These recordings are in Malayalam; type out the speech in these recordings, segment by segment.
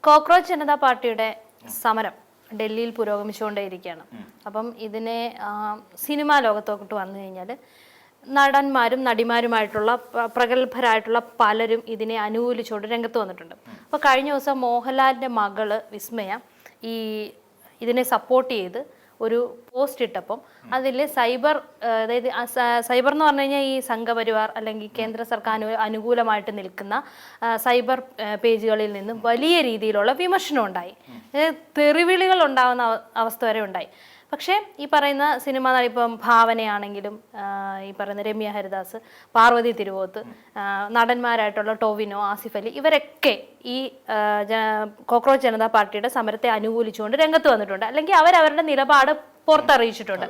കോക്രോച്ച് ജനതാ പാർട്ടിയുടെ സമരം ഡൽഹിയിൽ പുരോഗമിച്ചുകൊണ്ടേയിരിക്കുകയാണ്. അപ്പം ഇതിനെ സിനിമാ ലോകത്തോട്ട് വന്നു കഴിഞ്ഞാൽ നടന്മാരും നടിമാരുമായിട്ടുള്ള പ്രഗത്ഭരായിട്ടുള്ള പലരും ഇതിനെ അനുകൂലിച്ചുകൊണ്ട് രംഗത്ത് വന്നിട്ടുണ്ട്. അപ്പോൾ കഴിഞ്ഞ ദിവസം മോഹൻലാലിൻ്റെ മകള് വിസ്മയ ഇതിനെ സപ്പോർട്ട് ചെയ്ത് ഒരു പോസ്റ്റ് ഇട്ടപ്പം അതിൽ സൈബർ, അതായത് സൈബർ എന്ന് പറഞ്ഞു കഴിഞ്ഞാൽ ഈ സംഘപരിവാർ അല്ലെങ്കിൽ കേന്ദ്ര സർക്കാർ അനുകൂലമായിട്ട് നിൽക്കുന്ന സൈബർ പേജുകളിൽ നിന്നും വലിയ രീതിയിലുള്ള വിമർശനം ഉണ്ടായി. തെറിവിളികൾ ഉണ്ടാകുന്ന അവസ്ഥ വരെ ഉണ്ടായി. പക്ഷേ ഈ പറയുന്ന സിനിമ നടി, ഇപ്പം ഭാവനയാണെങ്കിലും ഈ പറയുന്ന രമ്യ ഹരിദാസ്, പാർവതി തിരുവോത്ത്, നടന്മാരായിട്ടുള്ള ടോവിനോ, ആസിഫ് അലി, ഇവരൊക്കെ ഈ കോക്രോച്ച് ജനതാ പാർട്ടിയുടെ സമരത്തെ അനുകൂലിച്ചുകൊണ്ട് രംഗത്ത് വന്നിട്ടുണ്ട്. അല്ലെങ്കിൽ അവരവരുടെ നിലപാട് പുറത്തറിയിച്ചിട്ടുണ്ട്.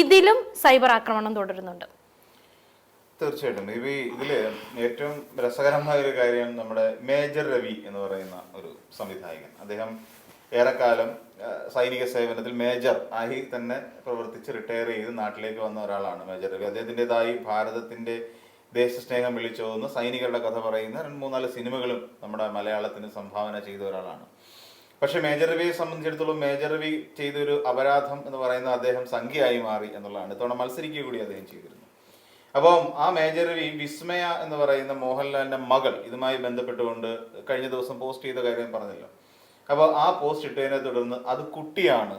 ഇതിലും സൈബർ ആക്രമണം തുടരുന്നുണ്ട്. തീർച്ചയായിട്ടും ഇതില് ഏറ്റവും രസകരമായ ഒരു കാര്യം നമ്മുടെ മേജർ രവി എന്ന് പറയുന്ന ഒരു സംവിധായകൻ. അദ്ദേഹം ഏറെക്കാലം സൈനിക സേവനത്തിൽ മേജർ ആയി തന്നെ പ്രവർത്തിച്ച് റിട്ടയർ ചെയ്ത് നാട്ടിലേക്ക് വന്ന ഒരാളാണ് മേജർ രവി. അദ്ദേഹത്തിൻ്റെതായി ഭാരതത്തിന്റെ ദേശസ്നേഹം വിളിച്ചോതുന്ന സൈനികരുടെ കഥ പറയുന്ന 2-3-4 സിനിമകളും നമ്മുടെ മലയാളത്തിന് സംഭാവന ചെയ്ത ഒരാളാണ്. പക്ഷെ മേജർ രവിയെ സംബന്ധിച്ചിടത്തോളം മേജർ രവി ചെയ്തൊരു അപരാധം എന്ന് പറയുന്നത് അദ്ദേഹം സംഖ്യയായി മാറി എന്നുള്ളതാണ്. ഇത്തവണ മത്സരിക്കുക കൂടി അദ്ദേഹം ചെയ്തിരുന്നു. അപ്പം ആ മേജർ രവി വിസ്മയ എന്ന് പറയുന്ന മോഹൻലാലിന്റെ മകൾ ഇതുമായി ബന്ധപ്പെട്ടുകൊണ്ട് കഴിഞ്ഞ ദിവസം പോസ്റ്റ് ചെയ്ത കാര്യം പറഞ്ഞല്ലോ. അപ്പോൾ ആ പോസ്റ്റ് ഇട്ടതിനെ തുടർന്ന് അത് കുട്ടിയാണ്,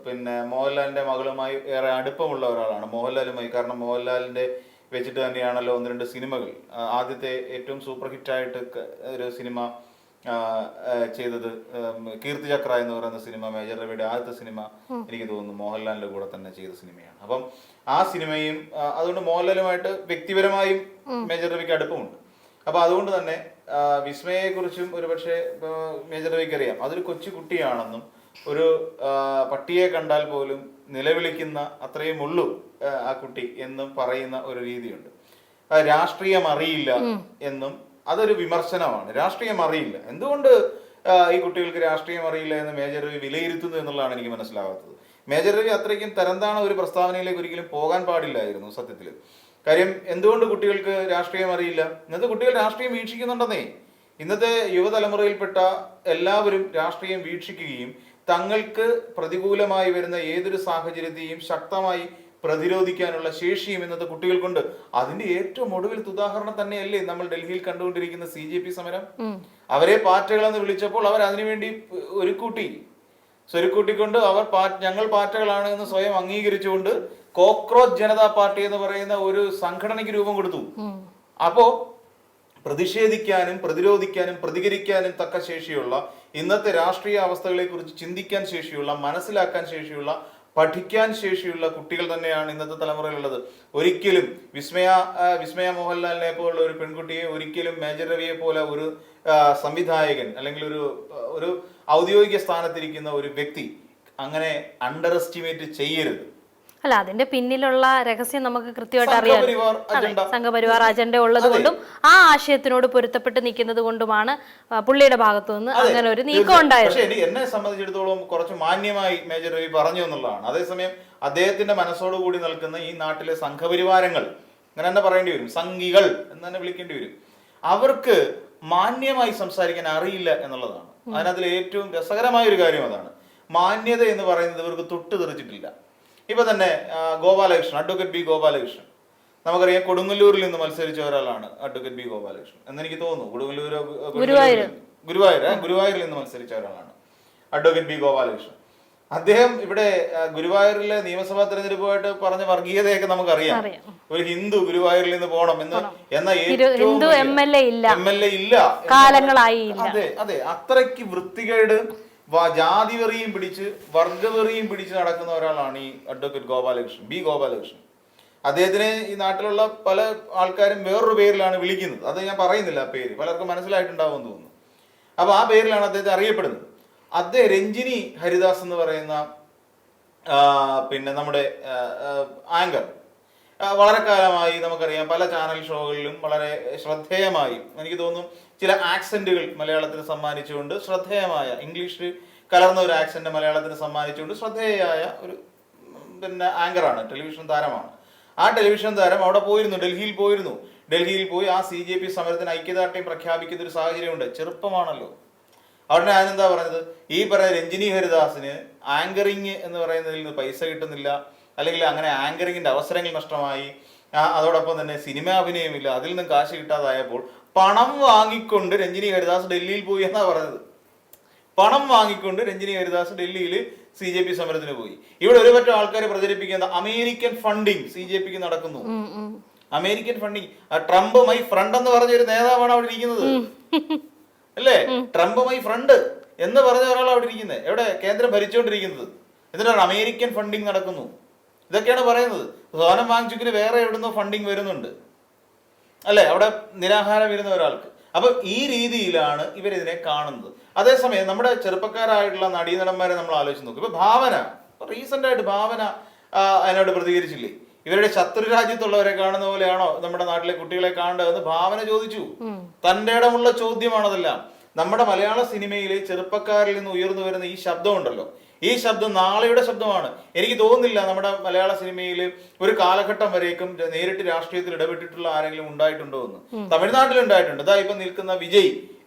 പിന്നെ മോഹൻലാലിന്റെ മകളുമായി ഏറെ അടുപ്പമുള്ള ഒരാളാണ് മോഹൻലാലുമായി. കാരണം മോഹൻലാലിന്റെ വെച്ചിട്ട് തന്നെയാണല്ലോ 1-2 സിനിമകൾ. ആദ്യത്തെ ഏറ്റവും സൂപ്പർ ഹിറ്റായിട്ട് ഒരു സിനിമ ചെയ്തത് കീർത്തിചക്ര എന്ന് പറയുന്ന സിനിമ, മേജർ രവിയുടെ ആദ്യത്തെ സിനിമ എനിക്ക് തോന്നുന്നു മോഹൻലാലിന്റെ കൂടെ തന്നെ ചെയ്ത സിനിമയാണ്. അപ്പം ആ സിനിമയും അതുകൊണ്ട് മോഹൻലാലുമായിട്ട് വ്യക്തിപരമായും മേജർ രവിക്ക് അടുപ്പമുണ്ട്. അപ്പൊ അതുകൊണ്ട് തന്നെ വിസ്മയെ കുറിച്ചും ഒരുപക്ഷെ മേജർ രവിക്ക് അറിയാം. അതൊരു കൊച്ചു കുട്ടിയാണെന്നും ഒരു പട്ടിയെ കണ്ടാൽ പോലും നിലവിളിക്കുന്ന അത്രയും ഉള്ളൂ ആ കുട്ടി എന്നും പറയുന്ന ഒരു രീതിയുണ്ട്. രാഷ്ട്രീയം അറിയില്ല എന്നും അതൊരു വിമർശനമാണ്. രാഷ്ട്രീയം അറിയില്ല, എന്തുകൊണ്ട് ഈ കുട്ടികൾക്ക് രാഷ്ട്രീയം അറിയില്ല എന്ന് മേജർ രവി വിലയിരുത്തുന്നു എന്നുള്ളതാണ് എനിക്ക് മനസ്സിലാവാത്തത്. മേജർ രവി അത്രയ്ക്കും തരംതാണ ഒരു പ്രസ്താവനയിലേക്ക് ഒരിക്കലും പോകാൻ പാടില്ലായിരുന്നു സത്യത്തിൽ. കാര്യം എന്തുകൊണ്ട് കുട്ടികൾക്ക് രാഷ്ട്രീയം അറിയില്ല? ഇന്നത്തെ കുട്ടികൾ രാഷ്ട്രീയം വീക്ഷിക്കുന്നുണ്ടെന്നേ. ഇന്നത്തെ യുവതലമുറയിൽപ്പെട്ട എല്ലാവരും രാഷ്ട്രീയം വീക്ഷിക്കുകയും തങ്ങൾക്ക് പ്രതികൂലമായി വരുന്ന ഏതൊരു സാഹചര്യത്തെയും ശക്തമായി പ്രതിരോധിക്കാനുള്ള ശേഷിയും ഇന്നത്തെ കുട്ടികൾക്കുണ്ട്. അതിന്റെ ഏറ്റവും ഒടുവിലത്തെ ഉദാഹരണം തന്നെയല്ലേ നമ്മൾ ഡൽഹിയിൽ കണ്ടുകൊണ്ടിരിക്കുന്ന CJP സമരം. അവരെ പാറ്റകളെന്ന് വിളിച്ചപ്പോൾ അവർ അതിനുവേണ്ടി സ്വരുക്കൂട്ടിക്കൊണ്ട് അവർ ഞങ്ങൾ പാറ്റകളാണ് എന്ന് സ്വയം അംഗീകരിച്ചുകൊണ്ട് കോക്രോച്ച് ജനതാ പാർട്ടി എന്ന് പറയുന്ന ഒരു സംഘടനയ്ക്ക് രൂപം കൊടുത്തു. അപ്പോ പ്രതിഷേധിക്കാനും പ്രതിരോധിക്കാനും പ്രതികരിക്കാനും തക്ക ശേഷിയുള്ള, ഇന്നത്തെ രാഷ്ട്രീയ അവസ്ഥകളെ കുറിച്ച് ചിന്തിക്കാൻ ശേഷിയുള്ള, മനസ്സിലാക്കാൻ ശേഷിയുള്ള, പഠിക്കാൻ ശേഷിയുള്ള കുട്ടികൾ തന്നെയാണ് ഇന്നത്തെ തലമുറയിലുള്ളത്. ഒരിക്കലും വിസ്മയ മോഹൻലാലിനെ പോലുള്ള ഒരു പെൺകുട്ടിയെ ഒരിക്കലും മേജർ രവിയെ പോലെ ഒരു സംവിധായകൻ അല്ലെങ്കിൽ ഒരു ഔദ്യോഗിക സ്ഥാനത്തിരിക്കുന്ന ഒരു വ്യക്തി അങ്ങനെ അണ്ടർ എസ്റ്റിമേറ്റ് ചെയ്യരുത്. അല്ല, അതിന്റെ പിന്നിലുള്ള രഹസ്യം നമുക്ക് കൃത്യമായിട്ട് അറിയാം. സംഘപരിവാർ അജണ്ട ഉള്ളത് കൊണ്ടും ആ ആശയത്തിനോട് പൊരുത്തപ്പെട്ട് നിൽക്കുന്നത് കൊണ്ടുമാണ് പുള്ളിയുടെ ഭാഗത്തു നിന്ന് അങ്ങനെ ഒരു നീക്കം ഉണ്ടായത്. പക്ഷേ എന്നെ സംബന്ധിച്ചിടത്തോളം കുറച്ച് മാന്യമായി മേജർ രവി പറഞ്ഞു എന്നുള്ളതാണ്. അതേസമയം അദ്ദേഹത്തിന്റെ മനസ്സോടുകൂടി നിൽക്കുന്ന ഈ നാട്ടിലെ സംഘപരിവാരങ്ങൾ, അങ്ങനെ തന്നെ പറയേണ്ടി വരും, സംഘികൾ എന്ന് തന്നെ വിളിക്കേണ്ടി വരും, അവർക്ക് മാന്യമായി സംസാരിക്കാൻ അറിയില്ല എന്നുള്ളതാണ്. അതിനകത്തിൽ ഏറ്റവും രസകരമായ ഒരു കാര്യം അതാണ്. മാന്യത എന്ന് പറയുന്നത് ഇവർക്ക് തൊട്ട് തെറിച്ചിട്ടില്ല. ഇപ്പൊ തന്നെ ഗോപാലകൃഷ്ണൻ, അഡ്വക്കേറ്റ് ബി ഗോപാലകൃഷ്ണൻ, നമുക്കറിയാം കൊടുങ്ങല്ലൂരിൽ നിന്ന് മത്സരിച്ച ഒരാളാണ് അഡ്വക്കേറ്റ് ബി ഗോപാലകൃഷ്ണൻ എന്നെനിക്ക് തോന്നുന്നു. ഗുരുവായൂരിൽ നിന്ന് മത്സരിച്ച ഒരാളാണ് അഡ്വക്കേറ്റ് ബി ഗോപാലകൃഷ്ണൻ. അദ്ദേഹം ഇവിടെ ഗുരുവായൂരിലെ നിയമസഭാ തെരഞ്ഞെടുപ്പുമായിട്ട് പറഞ്ഞ വർഗീയതയൊക്കെ നമുക്കറിയാം. ഒരു ഹിന്ദു ഗുരുവായൂരിൽ നിന്ന് പോകണം എന്ന ഏറ്റവും MLA ഇല്ല കാലങ്ങളായി. അതെ, അത്രയ്ക്ക് വൃത്തികേട്, ജാതി വെറിയും പിടിച്ച് വർഗവെറിയും പിടിച്ച് നടക്കുന്ന ഒരാളാണ് ഈ അഡ്വക്കേറ്റ് ബി ഗോപാലകൃഷ്ണൻ. അദ്ദേഹത്തിനെ ഈ നാട്ടിലുള്ള പല ആൾക്കാരും വേറൊരു പേരിലാണ് വിളിക്കുന്നത്. അത് ഞാൻ പറയുന്നില്ല, ആ പേര് പലർക്കും മനസ്സിലായിട്ടുണ്ടാവും എന്ന് തോന്നുന്നു. അപ്പൊ ആ പേരിലാണ് അദ്ദേഹത്തെ അറിയപ്പെടുന്നത്. അദ്ദേഹം രഞ്ജിനി ഹരിദാസ് എന്ന് പറയുന്ന പിന്നെ നമ്മുടെ ആങ്കർ വളരെ കാലമായി നമുക്കറിയാം പല ചാനൽ ഷോകളിലും വളരെ ശ്രദ്ധേയമായി, എനിക്ക് തോന്നുന്നു ചില ആക്സെന്റുകൾ മലയാളത്തിന് സമ്മാനിച്ചുകൊണ്ട് ശ്രദ്ധേയമായ, ഇംഗ്ലീഷിൽ കലർന്ന ഒരു ആക്സെന്റ് മലയാളത്തിന് സമ്മാനിച്ചുകൊണ്ട് ശ്രദ്ധേയമായ ഒരു പിന്നെ ആങ്കറാണ്, ടെലിവിഷൻ താരമാണ്. ആ ടെലിവിഷൻ താരം അവിടെ പോയിരുന്നു, ഡൽഹിയിൽ പോയി ആ CJP സമരത്തിന് ഐക്യദാർഢ്യം പ്രഖ്യാപിക്കുന്ന ഒരു സാഹചര്യമുണ്ട്. ചെറുപ്പമാണല്ലോ, അവിടെ ഞാനെന്താ പറഞ്ഞത്, ഈ പറയുന്ന രഞ്ജിനി ഹരിദാസിന് ആങ്കറിങ് എന്ന് പറയുന്നതിൽ നിന്ന് പൈസ കിട്ടുന്നില്ല, അല്ലെങ്കിൽ അങ്ങനെ ആങ്കറിങ്ങിന്റെ അവസരങ്ങൾ നഷ്ടമായി, അതോടൊപ്പം തന്നെ സിനിമ അഭിനയമില്ല, അതിൽ നിന്നും കാശ് കിട്ടാതായപ്പോൾ പണം വാങ്ങിക്കൊണ്ട് രഞ്ജിനി ഹരിദാസ് ഡൽഹിയിൽ പോയി എന്നാ പറഞ്ഞത്. പണം വാങ്ങിക്കൊണ്ട് രഞ്ജിനി ഹരിദാസ് ഡൽഹിയിൽ CJP സമരത്തിന് പോയി. ഇവിടെ ഒരു പറ്റം ആൾക്കാർ പ്രചരിപ്പിക്കുന്ന അമേരിക്കൻ ഫണ്ടിങ് CJPക്ക് നടക്കുന്നു. American funding, Trump my friend എന്ന് പറഞ്ഞ ഒരു നേതാവാണ് അവിടെ ഇരിക്കുന്നത് അല്ലേ? ട്രംപ് മൈ ഫ്രണ്ട് എന്ന് പറഞ്ഞ ഒരാൾ അവിടെ ഇരിക്കുന്നത്, എവിടെ? കേന്ദ്രം ഭരിച്ചുകൊണ്ടിരിക്കുന്നത്. എന്നിട്ടാണ് അമേരിക്കൻ ഫണ്ടിങ് നടക്കുന്നു, ഇതൊക്കെയാണ് പറയുന്നത്. സോനം വാങ്ചുക്കിന് വേറെ എവിടുന്നോ ഫണ്ടിങ് വരുന്നുണ്ട് അല്ലെ, അവിടെ നിരാഹാരം വരുന്ന ഒരാൾക്ക്. അപ്പൊ ഈ രീതിയിലാണ് ഇവരിതിനെ കാണുന്നത്. അതേസമയം നമ്മുടെ ചെറുപ്പക്കാരായിട്ടുള്ള നടീനടന്മാരെ നമ്മൾ ആലോചിച്ച് നോക്കും. ഇപ്പൊ ഭാവന, റീസെന്റ് ആയിട്ട് ഭാവന അതിനോട് പ്രതികരിച്ചില്ലേ? ഇവരുടെ ശത്രു രാജ്യത്തുള്ളവരെ കാണുന്ന പോലെയാണോ നമ്മുടെ നാട്ടിലെ കുട്ടികളെ കാണേണ്ടതെന്ന് ഭാവന ചോദിച്ചു. തന്റെ ഇടമുള്ള ചോദ്യമാണതെല്ലാം. നമ്മുടെ മലയാള സിനിമയിലെ ചെറുപ്പക്കാരിൽ നിന്ന് ഉയർന്നു വരുന്ന ഈ ശബ്ദം ഉണ്ടല്ലോ, ഈ ശബ്ദം നാളെയുടെ ശബ്ദമാണ്. എനിക്ക് തോന്നുന്നില്ല നമ്മുടെ മലയാള സിനിമയിൽ ഒരു കാലഘട്ടം വരേക്കും നേരിട്ട് രാഷ്ട്രീയത്തിൽ ഇടപെട്ടിട്ടുള്ള ആരെങ്കിലും ഉണ്ടായിട്ടുണ്ടോ എന്ന്. തമിഴ്നാട്ടിൽ ഉണ്ടായിട്ടുണ്ട്. ഇതാ ഇപ്പൊ നിൽക്കുന്ന വിജയ്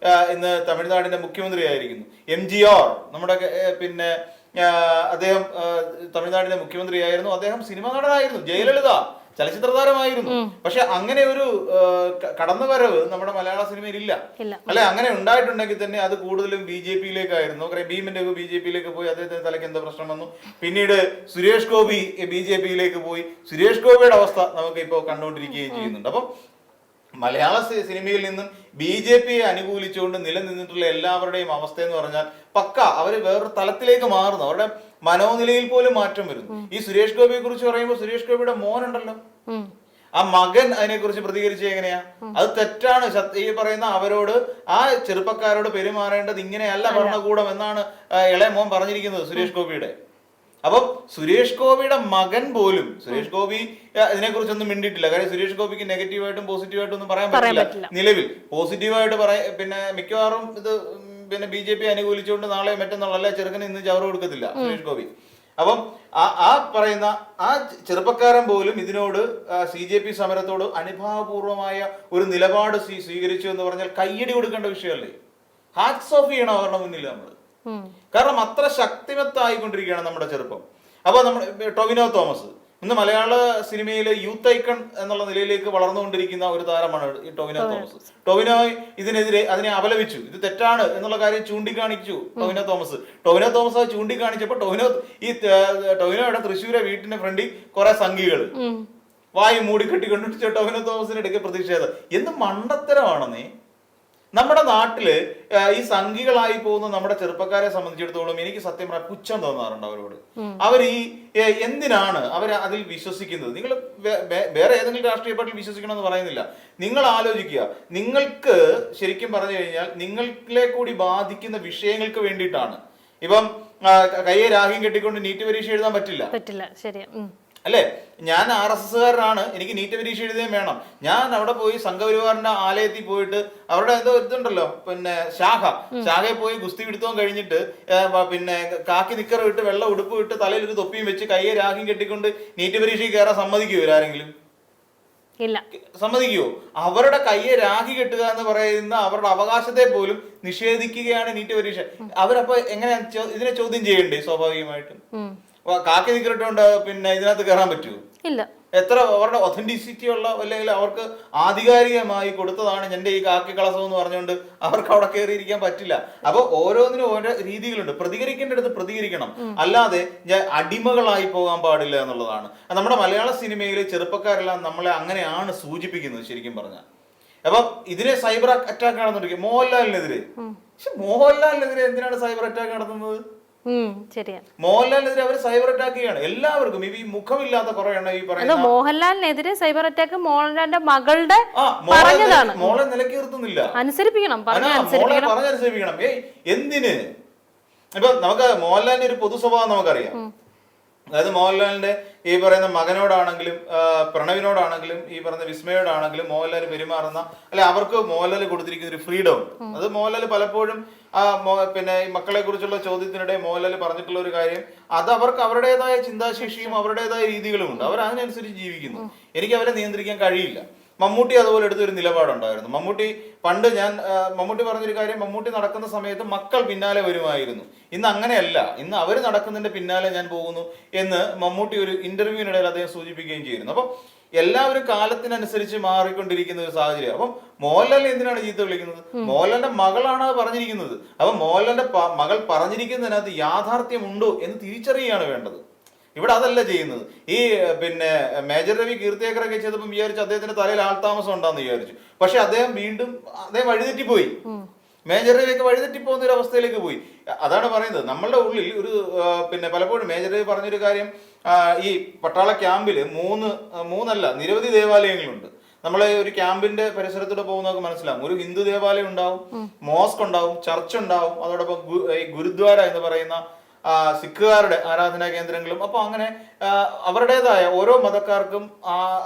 ഇന്ന് തമിഴ്നാടിന്റെ മുഖ്യമന്ത്രി ആയിരിക്കുന്നു. MGR നമ്മുടെ പിന്നെ അദ്ദേഹം തമിഴ്നാടിന്റെ മുഖ്യമന്ത്രിയായിരുന്നു. അദ്ദേഹം സിനിമ നടനായിരുന്നു. ജയലളിത ചലച്ചിത്ര താരമായിരുന്നു. പക്ഷെ അങ്ങനെ ഒരു കടന്നുവരവ് നമ്മുടെ മലയാള സിനിമയിൽ ഇല്ല അല്ലെ. അങ്ങനെ ഉണ്ടായിട്ടുണ്ടെങ്കിൽ തന്നെ അത് കൂടുതലും BJPയിലേക്കായിരുന്നു. ഭീമന്റെ BJPയിലേക്ക് പോയി, അദ്ദേഹത്തിന് തലയ്ക്ക് എന്തോ പ്രശ്നം വന്നു. പിന്നീട് സുരേഷ് ഗോപി BJPയിലേക്ക് പോയി. സുരേഷ് ഗോപിയുടെ അവസ്ഥ നമുക്ക് ഇപ്പോൾ കണ്ടുകൊണ്ടിരിക്കുകയും ചെയ്യുന്നുണ്ട്. അപ്പം മലയാള സിനിമയിൽ നിന്നും BJPയെ അനുകൂലിച്ചുകൊണ്ട് നിലനിന്നിട്ടുള്ള എല്ലാവരുടെയും അവസ്ഥ എന്ന് പറഞ്ഞാൽ പക്ക അവര് വേറൊരു തലത്തിലേക്ക് മാറുന്നു. അവരുടെ മനോനിലയിൽ പോലും മാറ്റം വരുന്നു. ഈ സുരേഷ് ഗോപിയെ കുറിച്ച് പറയുമ്പോൾ സുരേഷ് ഗോപിയുടെ മോനുണ്ടല്ലോ, ആ മകൻ അതിനെക്കുറിച്ച് പ്രതികരിച്ച എങ്ങനെയാ? അത് തെറ്റാണ്. ഈ പറയുന്ന അവരോട്, ആ ചെറുപ്പക്കാരോട് പെരുമാറേണ്ടത് ഇങ്ങനെയല്ല ഭരണകൂടം എന്നാണ് ഇളയ മോൻ പറഞ്ഞിരിക്കുന്നത് സുരേഷ് ഗോപിയുടെ. അപ്പം സുരേഷ് ഗോപിയുടെ മകൻ പോലും, സുരേഷ് ഗോപി ഇതിനെക്കുറിച്ചൊന്നും മിണ്ടിയിട്ടില്ല. കാര്യം സുരേഷ് ഗോപിക്ക് നെഗറ്റീവായിട്ടും പോസിറ്റീവായിട്ടും ഒന്നും പറയാൻ പറ്റില്ല നിലവിൽ. പോസിറ്റീവായിട്ട് പിന്നെ മിക്കവാറും ഇത് പിന്നെ BJP അനുകൂലിച്ചുകൊണ്ട് നാളെ മറ്റന്നാളല്ല ചെറുക്കന് ഇന്ന് ചവറ് കൊടുക്കത്തില്ല സുരേഷ് ഗോപി. അപ്പം ആ പറയുന്ന ആ ചെറുപ്പക്കാരൻ പോലും ഇതിനോട് CJP സമരത്തോട് അനുഭാവപൂർവമായ ഒരു നിലപാട് സ്വീകരിച്ചു എന്ന് പറഞ്ഞാൽ കയ്യടി കൊടുക്കേണ്ട വിഷയമല്ലേ? ഹാറ്റ്സ് ഓഫ് ചെയ്യണം അവരുടെ മുന്നിൽ നമ്മൾ. കാരണം അത്ര ശക്തിമത്തായിക്കൊണ്ടിരിക്കുകയാണ് നമ്മുടെ ചെറുപ്പം. അപ്പൊ നമ്മൾ ടൊവിനോ തോമസ് ഇന്ന് മലയാള സിനിമയിലെ യൂത്ത് ഐക്കൺ എന്നുള്ള നിലയിലേക്ക് വളർന്നുകൊണ്ടിരിക്കുന്ന ഒരു താരമാണ് ഈ ടൊവിനോ തോമസ്. ടൊവിനോ ഇതിനെതിരെ അതിനെ അപലപിച്ചു, ഇത് തെറ്റാണ് എന്നുള്ള കാര്യം ചൂണ്ടിക്കാണിച്ചു ടൊവിനോ തോമസ്. ടൊവിനോ തോമസ് അത് ചൂണ്ടിക്കാണിച്ചപ്പോൾ ടൊവിനോയുടെ തൃശ്ശൂരെ വീട്ടിന്റെ ഫ്രണ്ടിൽ കുറെ സംഘികൾ വായി മൂടിക്കെട്ടിക്കൊണ്ടിട്ട് ടൊവിനോ തോമസിന്റെ ഇടയ്ക്ക് പ്രതിഷേധം. എന്ത് മണ്ടത്തരമാണെന്നേ! നമ്മുടെ നാട്ടില് ഈ സംഘികളായി പോകുന്ന നമ്മുടെ ചെറുപ്പക്കാരെ സംബന്ധിച്ചിടത്തോളം എനിക്ക് സത്യം പറഞ്ഞാൽ പുച്ഛം തോന്നാറുണ്ട് അവരോട്. അവർ എന്തിനാണ് അവർ അതിൽ വിശ്വസിക്കുന്നത്? നിങ്ങൾ വേറെ ഏതെങ്കിലും രാഷ്ട്രീയ പാർട്ടിയിൽ വിശ്വസിക്കണമെന്ന് പറയുന്നില്ല. നിങ്ങൾ ആലോചിക്കുക, നിങ്ങൾക്ക് ശരിക്കും പറഞ്ഞു കഴിഞ്ഞാൽ നിങ്ങളെ കൂടി ബാധിക്കുന്ന വിഷയങ്ങൾക്ക് വേണ്ടിയിട്ടാണ്. ഇപ്പം കയ്യെ രാഹിയും കെട്ടിക്കൊണ്ട് നീറ്റ് പരീക്ഷ എഴുതാൻ പറ്റില്ല. ശരിയാ അല്ലെ? ഞാൻ RSSകാരനാണ്, എനിക്ക് നീറ്റ് പരീക്ഷ എഴുതുകയും വേണം. ഞാൻ അവിടെ പോയി സംഘപരിവാറിന്റെ ആലയത്തിൽ പോയിട്ട് അവരുടെ എന്തോ ഇതുണ്ടല്ലോ, പിന്നെ ശാഖയിൽ പോയി ഗുസ്തി പിടുത്തവും കഴിഞ്ഞിട്ട് പിന്നെ കാക്കി നിക്കർ ഇട്ട് വെള്ള ഉടുപ്പ് ഇട്ട് തലയിൽ ഒരു തൊപ്പിയും വെച്ച് കയ്യെ രാഹിയും കെട്ടിക്കൊണ്ട് നീറ്റ് പരീക്ഷയ്ക്ക് കയറാൻ സമ്മതിക്കുമോ ആരെങ്കിലും? ഇല്ല, സമ്മതിക്കുമോ? അവരുടെ കയ്യെ രാഖി കെട്ടുക എന്ന് പറയുന്ന അവരുടെ അവകാശത്തെ പോലും നിഷേധിക്കുകയാണ് നീറ്റ് പരീക്ഷ. അവരപ്പോ എങ്ങനെയാ ഇതിനെ ചോദ്യം ചെയ്യണ്ടേ? സ്വാഭാവികമായിട്ടും കാക്കി നിക്കറിട്ടുകൊണ്ട് പിന്നെ ഇതിനകത്ത് കയറാൻ പറ്റുമോ? ഇല്ല. എത്ര അവരുടെ ഒതന്റിസിറ്റി ഉള്ള, അല്ലെങ്കിൽ അവർക്ക് ആധികാരികമായി കൊടുത്തതാണ് എന്റെ ഈ കാക്കി കളസം എന്ന് പറഞ്ഞുകൊണ്ട് അവർക്ക് അവിടെ കയറിയിരിക്കാൻ പറ്റില്ല. അപ്പൊ ഓരോന്നിനും ഓരോ രീതികളുണ്ട്. പ്രതികരിക്കേണ്ടടുത്ത് പ്രതികരിക്കണം, അല്ലാതെ അടിമകളായി പോകാൻ പാടില്ല എന്നുള്ളതാണ്. നമ്മുടെ മലയാള സിനിമയിലെ ചെറുപ്പക്കാരെല്ലാം നമ്മളെ അങ്ങനെയാണ് സൂചിപ്പിക്കുന്നത് ശരിക്കും പറഞ്ഞാൽ. അപ്പം ഇതിനെ സൈബർ അറ്റാക്ക് നടന്നിരിക്കും മോഹൻലാലിനെതിരെ. പക്ഷെ മോഹൻലാലിനെതിരെ എന്തിനാണ് സൈബർ അറ്റാക്ക് നടത്തുന്നത്? മോഹൻലാലിനെതിരെ അവർ സൈബർ അറ്റാക്ക് ചെയ്യാണ് എല്ലാവർക്കും. ഈ മുഖമില്ലാത്ത കുറെ എണ്ണം ഈ പറയുന്ന മോഹൻലാലിനെതിരെ സൈബർ അറ്റാക്ക് മോഹൻലാലിന്റെ മകളുടെ പറഞ്ഞതാണ്. മോളെ നിലക്ക് നിർത്തുന്നില്ല, അനുസരിപ്പിക്കണം, പറഞ്ഞനുസരിപ്പിക്കണം. എന്തിന്? ഇപ്പൊ നമുക്ക് മോഹൻലാലിന്റെ ഒരു പൊതു സ്വഭാവം നമുക്കറിയാം. അതായത് മോഹൻലാലിന്റെ ഈ പറയുന്ന മകനോടാണെങ്കിലും പ്രണവിനോടാണെങ്കിലും ഈ പറയുന്ന വിസ്മയോടാണെങ്കിലും മോഹൻലാൽ പെരുമാറുന്ന, അല്ലെ അവർക്ക് മോഹൻലാൽ കൊടുത്തിരിക്കുന്ന ഒരു ഫ്രീഡം. അത് മോഹൻലാൽ പലപ്പോഴും പിന്നെ ഈ മക്കളെ കുറിച്ചുള്ള ചോദ്യത്തിനിടെ മോഹൻലാൽ പറഞ്ഞിട്ടുള്ള ഒരു കാര്യം, അത് അവർക്ക് അവരുടേതായ ചിന്താശേഷിയും അവരുടേതായ രീതികളും ഉണ്ട്. അവർ അതിനനുസരിച്ച് ജീവിക്കുന്നു. എനിക്ക് അവരെ നിയന്ത്രിക്കാൻ കഴിയില്ല. മമ്മൂട്ടി അതുപോലെ എടുത്തൊരു നിലപാടുണ്ടായിരുന്നു. മമ്മൂട്ടി പറഞ്ഞൊരു കാര്യം, മമ്മൂട്ടി നടക്കുന്ന സമയത്ത് മക്കൾ പിന്നാലെ വരുമായിരുന്നു. ഇന്ന് അങ്ങനെയല്ല, ഇന്ന് അവർ നടക്കുന്നതിന്റെ പിന്നാലെ ഞാൻ പോകുന്നു എന്ന് മമ്മൂട്ടി ഒരു ഇന്റർവ്യൂവിനിടയിൽ അദ്ദേഹം സൂചിപ്പിക്കുകയും ചെയ്യുന്നു. അപ്പം എല്ലാവരും കാലത്തിനനുസരിച്ച് മാറിക്കൊണ്ടിരിക്കുന്ന ഒരു സാഹചര്യം. അപ്പം മോഹൻലാൽ എന്തിനാണ് ചീത്ത വിളിക്കുന്നത്? മോഹൻലാലിന്റെ മകളാണ് അത് പറഞ്ഞിരിക്കുന്നത്. അപ്പം മോഹൻലാലിന്റെ മകൾ പറഞ്ഞിരിക്കുന്നതിനകത്ത് യാഥാർത്ഥ്യമുണ്ടോ എന്ന് തിരിച്ചറിയുകയാണ് വേണ്ടത്. ഇവിടെ അതല്ല ചെയ്യുന്നത്. ഈ പിന്നെ മേജർ രവി കീർത്തിയേക്കറൊക്കെ ചെയ്തപ്പോൾ വിചാരിച്ചു അദ്ദേഹത്തിന്റെ തലയിൽ ആൾതാമസം ഉണ്ടാന്ന് വിചാരിച്ചു. പക്ഷെ അദ്ദേഹം വഴിതെറ്റിപ്പോയി. മേജർ രവിയൊക്കെ വഴിതെറ്റിപ്പോകുന്ന ഒരു അവസ്ഥയിലേക്ക് പോയി. അതാണ് പറയുന്നത്, നമ്മളുടെ ഉള്ളിൽ ഒരു പിന്നെ പലപ്പോഴും മേജർ രവി പറഞ്ഞൊരു കാര്യം, ഈ പട്ടാള ക്യാമ്പില് മൂന്നല്ല നിരവധി ദേവാലയങ്ങളുണ്ട്. നമ്മളെ ഒരു ക്യാമ്പിന്റെ പരിസരത്തൂടെ പോകുന്നവർക്ക് മനസ്സിലാവും. ഒരു ഹിന്ദു ദേവാലയം ഉണ്ടാവും, മോസ്ക് ഉണ്ടാവും, ചർച്ച് ഉണ്ടാവും, അതോടൊപ്പം ഈ ഗുരുദ്വാര എന്ന് പറയുന്ന സിഖുകാരുടെ ആരാധനാ കേന്ദ്രങ്ങളും. അപ്പൊ അങ്ങനെ അവരുടേതായ ഓരോ മതക്കാർക്കും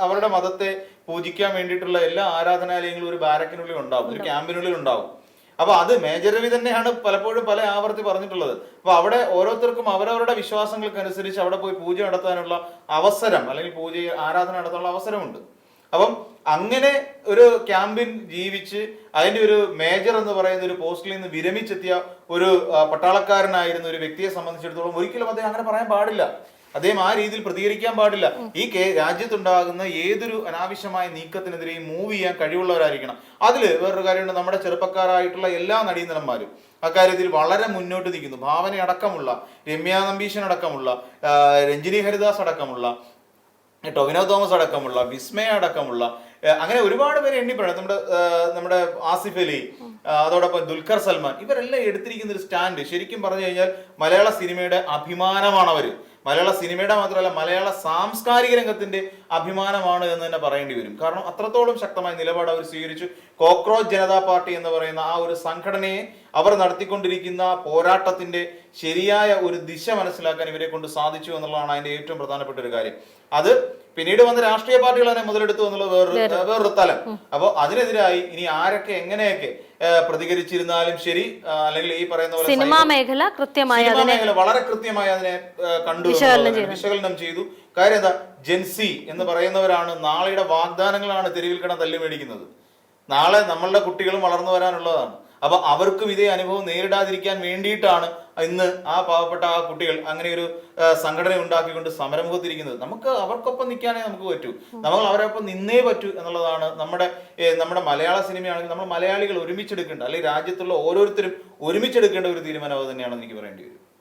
അവരുടെ മതത്തെ പൂജിക്കാൻ വേണ്ടിയിട്ടുള്ള എല്ലാ ആരാധനാലയങ്ങളും ഒരു ബാരക്കിനുള്ളിൽ ഉണ്ടാവും, ഒരു ക്യാമ്പിനുള്ളിൽ ഉണ്ടാവും. അപ്പൊ അത് മേജർ രവി തന്നെയാണ് പലപ്പോഴും പല ആവർത്തി പറഞ്ഞിട്ടുള്ളത്. അപ്പൊ അവിടെ ഓരോരുത്തർക്കും അവരവരുടെ വിശ്വാസങ്ങൾക്കനുസരിച്ച് അവിടെ പോയി പൂജ നടത്താനുള്ള അവസരം, അല്ലെങ്കിൽ ആരാധന നടത്താനുള്ള അവസരമുണ്ട്. അപ്പം അങ്ങനെ ഒരു ക്യാമ്പിൽ ജീവിച്ച് അതിന്റെ ഒരു മേജർ എന്ന് പറയുന്ന ഒരു പോസ്റ്റിൽ നിന്ന് വിരമിച്ചെത്തിയ ഒരു പട്ടാളക്കാരനായിരുന്ന ഒരു വ്യക്തിയെ സംബന്ധിച്ചിടത്തോളം ഒരിക്കലും അദ്ദേഹം അങ്ങനെ പറയാൻ പാടില്ല. അദ്ദേഹം ആ രീതിയിൽ പ്രതികരിക്കാൻ പാടില്ല. ഈ രാജ്യത്തുണ്ടാകുന്ന ഏതൊരു അനാവശ്യമായ നീക്കത്തിനെതിരെയും മൂവ് ചെയ്യാൻ കഴിവുള്ളവരായിരിക്കണം. അതിൽ വേറൊരു കാര്യമുണ്ട്, നമ്മുടെ ചെറുപ്പക്കാരായിട്ടുള്ള എല്ലാ നടീനടന്മാരും അക്കാര്യത്തിൽ വളരെ മുന്നോട്ട് നിൽക്കുന്നു. ഭാവന അടക്കമുള്ള, രമ്യ നമ്പീശൻ അടക്കമുള്ള, രഞ്ജിനി ഹരിദാസ് അടക്കമുള്ള, ടൊവിനോ തോമസ് അടക്കമുള്ള, വിസ്മയ അടക്കമുള്ള, അങ്ങനെ ഒരുപാട് പേര് എണ്ണിപ്പഴം, നമ്മുടെ ആസിഫ് അലി, അതോടൊപ്പം ദുൽഖർ സൽമാൻ, ഇവരെല്ലാം എടുത്തിരിക്കുന്ന ഒരു സ്റ്റാൻഡ് ശരിക്കും പറഞ്ഞു കഴിഞ്ഞാൽ മലയാള സിനിമയുടെ അഭിമാനമാണ്. അവര് മലയാള സിനിമയുടെ മാത്രമല്ല മലയാള സാംസ്കാരിക രംഗത്തിന്റെ അഭിമാനമാണ് എന്ന് തന്നെ പറയേണ്ടി വരും. കാരണം അത്രത്തോളം ശക്തമായ നിലപാട് അവർ സ്വീകരിച്ചു. കോക്രോച്ച് ജനതാ പാർട്ടി എന്ന് പറയുന്ന ആ ഒരു സംഘടനയെ അവർ നടത്തിക്കൊണ്ടിരിക്കുന്ന പോരാട്ടത്തിന്റെ ശരിയായ ഒരു ദിശ മനസ്സിലാക്കാൻ ഇവരെ കൊണ്ട് സാധിച്ചു എന്നുള്ളതാണ് അതിന്റെ ഏറ്റവും പ്രധാനപ്പെട്ട ഒരു കാര്യം. അത് പിന്നീട് വന്ന രാഷ്ട്രീയ പാർട്ടികൾ തന്നെ മുതലെടുത്തു എന്നുള്ളത് വേറൊരു തലം. അപ്പോൾ അതിനെതിരായി ഇനി ആരൊക്കെ എങ്ങനെയൊക്കെ പ്രതികരിച്ചിരുന്നാലും ശരി, അല്ലെങ്കിൽ ഈ പറയുന്ന പോലെ സിനിമാ മേഖല വളരെ കൃത്യമായി അതിനെ കണ്ടു, വിശകലനം ചെയ്തു. കാര്യം എന്താ, ജെൻസി എന്ന് പറയുന്നവരാണ് നാളെയുടെ വാഗ്ദാനങ്ങളാണ് തെരുവിൽ കിടന്ന് തല്ലി മേടിക്കുന്നത്. നാളെ നമ്മളുടെ കുട്ടികളും വളർന്നു വരാനുള്ളതാണ്. അപ്പൊ അവർക്കും ഇതേ അനുഭവം നേരിടാതിരിക്കാൻ വേണ്ടിയിട്ടാണ് ഇന്ന് ആ പാവപ്പെട്ട ആ കുട്ടികൾ അങ്ങനെ ഒരു സംഘടന ഉണ്ടാക്കിക്കൊണ്ട് സമരമുഖത്തിരിക്കുന്നത്. നമുക്ക് അവർക്കൊപ്പം നിൽക്കാനേ നമുക്ക് പറ്റൂ, നമ്മൾ അവരൊപ്പം നിന്നേ പറ്റൂ എന്നുള്ളതാണ് നമ്മുടെ മലയാള സിനിമയാണെങ്കിൽ നമ്മൾ മലയാളികൾ ഒരുമിച്ചെടുക്കേണ്ട, അല്ലെങ്കിൽ രാജ്യത്തുള്ള ഓരോരുത്തരും ഒരുമിച്ചെടുക്കേണ്ട ഒരു തീരുമാനം അത് തന്നെയാണെന്ന് എനിക്ക് പറയേണ്ടി വരും.